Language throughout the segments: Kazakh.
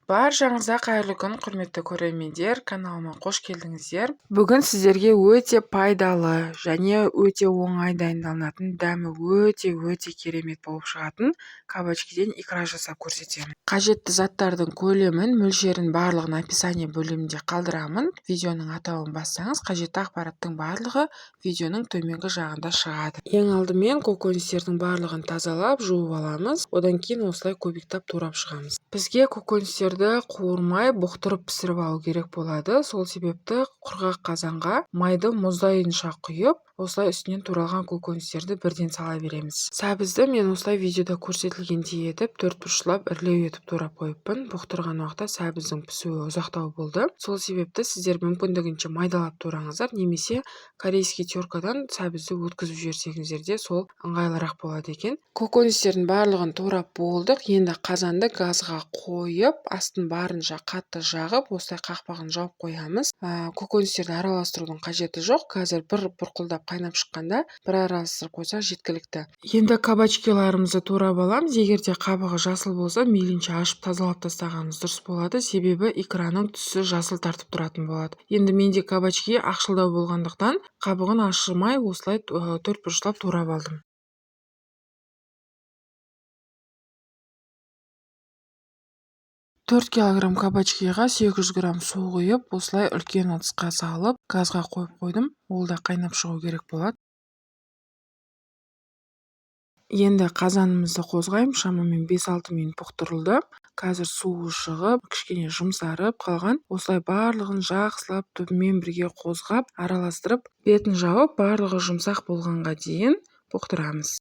Баршаңызға қайырлы күн, құрметті көрермендер, каналыма қош келдіңіздер. Бүгін сіздерге өте пайдалы және өте оңай дайындалатын, дәмі өте керемет болып шығатын кабачкиден икра жасап көрсетемін. Қажетті заттардың көлемін, мөлшерін барлығын описание бөлімінде қалдырамын. Видеоның атауын бассаңыз, қажетті ақпараттың барлығы видеоның төменгі жағында шығады. Ең алдымен көкөністердің барлығын тазалап, жуып аламыз. Одан кейін осылай көбіктеп турап шығамыз. Бізге көкөністерді қуырмай бұқтырып пісіріп алу керек болады. Сол себепті құрғақ қазанға майды мұздайынша құйып, осылай үстінен туралған көкөністерді бірден сала береміз. Сәбізді мен осылай видеода көрсетілгендей етіп, төрт бұрышлап ірілеу етіп турап қойыппын. Бұқтырған уақытта сәбіздің пісуі ұзақтау болды. Сол себепті сіздер мүмкіндігінше майдалап тураңыздар, немесе корейский теркадан сәбізді өткізіп жіберсеңіздер де сол ыңғайлырақ болады екен. Көкөністердің барлығын турап болдық. Енді қазанды газға қойып, астын барынша қатты жағып, осылай қақпағын жауып қоямыз. Көкөністерді араластырудың қажеті жоқ. Қазір бір бұрқылдап қайнап шыққанда бір араластырып қойсақ жеткілікті. Енді кабачкиларымызды турап аламыз. Егер де қабығы жасыл болса, мейлінше ашып тазалап тастағанымыз дұрыс болады. Себебі икраның түсі жасыл тартып тұратын болады. енді менде кабачки ақшылдау болғандықтан қабығын ашырмай осылай төрт бұрышлап турап алдым. 4 кг кабачкиға 800 грамм су құйып, осылай үлкен ыдысқа салып, газға қойып қойдым. Ол да қайнап шығу керек болады. Енді қазанымызды қозғаймын, шамамен 5-6 минут бұқтырылды. Қазір суы шығып, кішкене жұмсарып қалған. Осылай барлығын жақсылап түбімен бірге қозғап, араластырып, бетін жауып, барлығы жұмсақ болғанға дейін бұқтырамыз.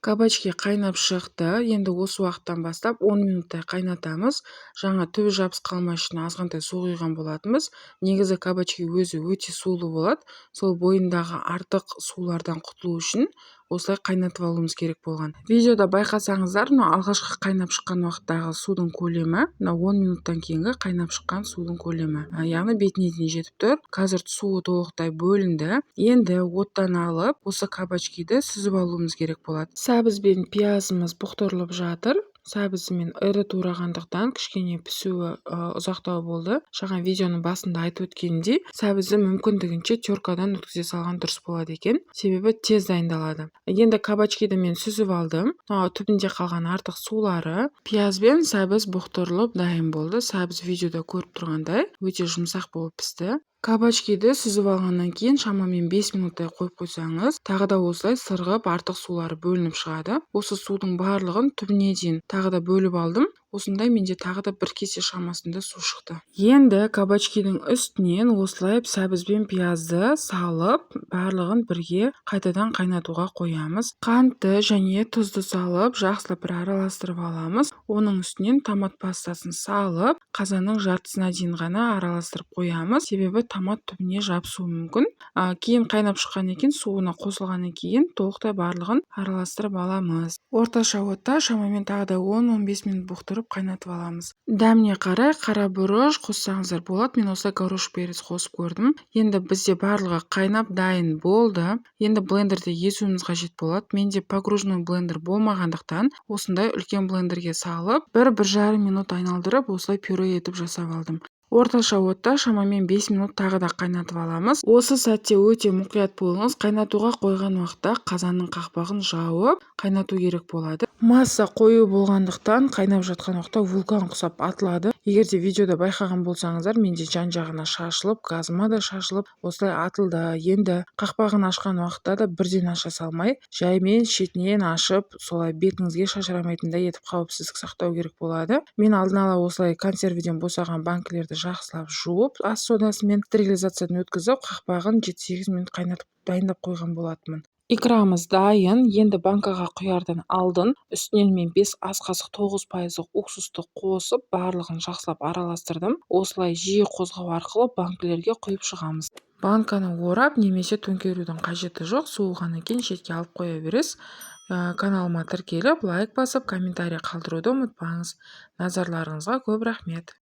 Кабачки қайнап шықты. Енді осы уақыттан бастап 10 минуттай қайнатамыз. Жаңа түбі жабысып қалмас үшін азғантай су құйған болатынбыз. Негізі кабачки өзі өте сулы болады. Сол бойындағы артық сулардан құтылу үшін осылай қайнатып алуымыз керек болған. Видеода байқасаңыздар, алғашқы қайнап шыққан уақыттағы судың көлемі, 10 минуттан кейінгі қайнап шыққан судың көлемі. Яғни бетіне дейін жетіп тұр. Қазір суы толықтай бөлінді. Енді оттан алып, осы кабачкиді сүзіп алуымыз керек болады. Сәбіз бен пиязымыз бұқтырылып жатыр. Сәбізі мен ірі турағандықтан кішкене пісуі ұзақтау болды. Жаңа видеоның басында айтып өткенімдей, сәбізді мүмкіндігінше теркадан өткізе салған дұрыс болады екен. Себебі тез дайындалады. Енді кабачкиді мен сүзіп алдым. Түбінде қалған артық сулары, пияз бен сәбіз бұқтырылып дайын болды. Сәбіз видеода көріп тұрғандай өте жұмсақ болып пісті. Кабачкиді сүзіп алғаннан кейін шамамен 5 минуттай қойып қойсаңыз, тағы да осылай сырғып артық сулары бөлініп шығады. Осы судың барлығын түбіне дейін тағы да бөліп алдым. Осындай менде тағы да бір кесе шамасында су шықты. Енді кабачкидің үстінен осылай сәбіз бен пиязды салып, барлығын бірге қайтадан қайнатуға қоямыз. Қантты және тұзды салып, жақсылап бір араластырып аламыз. Оның үстінен томат пастасын салып, қазанның жартысына дейін ғана араластырып қоямыз. Себебі томат түбіне жабысуы мүмкін. Кейін қайнап шыққан екен, суына қосылғаннан кейін толықтай барлығын араластырып аламыз. Орташа отта шамамен тағы да 10-15 минут бұқтырып қайнатып аламыз. Дәміне қарай қара бұрыш қоссаңыздар болады. Мен осылай горошек перец қосып көрдім. Енді бізде барлығы қайнап дайын болды. Енді блендерде езуіміз қажет болады. Менде погружной блендер болмағандықтан осындай үлкен блендерге салып, 1-1,5 минут айналдырып, осылай пюре етіп жасап алдым. Орташа отта шамамен 5 минут тағы да қайнатып аламыз. Осы сәтте өте мұқият болыңыз. Қайнатуға қойған уақытта қазанның қақпағын жауып қайнату керек болады. Масса қою болғандықтан қайнап жатқан уақытта вулкан құсап атылады. Егер де видеода байқаған болсаңыздар, менде жан-жағына шашылып, газыма да шашылып, осылай атылды. Енді қақпағын ашқан уақытта да бірден аша салмай, жаймен шетінен ашып, солай бетіңізге шашырамайтындай етіп қауіпсіздік сақтау керек болады. Мен алдын ала осылай консервіден босаған банкілерді жақсылап жуып, ас содасымен стерилизациядан өткізіп, қақпағын 7-8 минут қайнатып дайындап қойған болатынмын. Икрамыз дайын. Енді банкаға құярдан алдын үстінен мен 5 ас қасық 9% уксусты қосып, барлығын жақсылап араластырдым. Осылай жиі қозғау арқылы банкілерге құйып шығамыз. Банканы орап немесе төңкерудің қажеті жоқ. Суығаннан кейін шетке алып қоя бересіз. Каналыма тіркеліп, лайк басып, комментарий қалдыруды ұмытпаңыз. Назарларыңызға көп рахмет.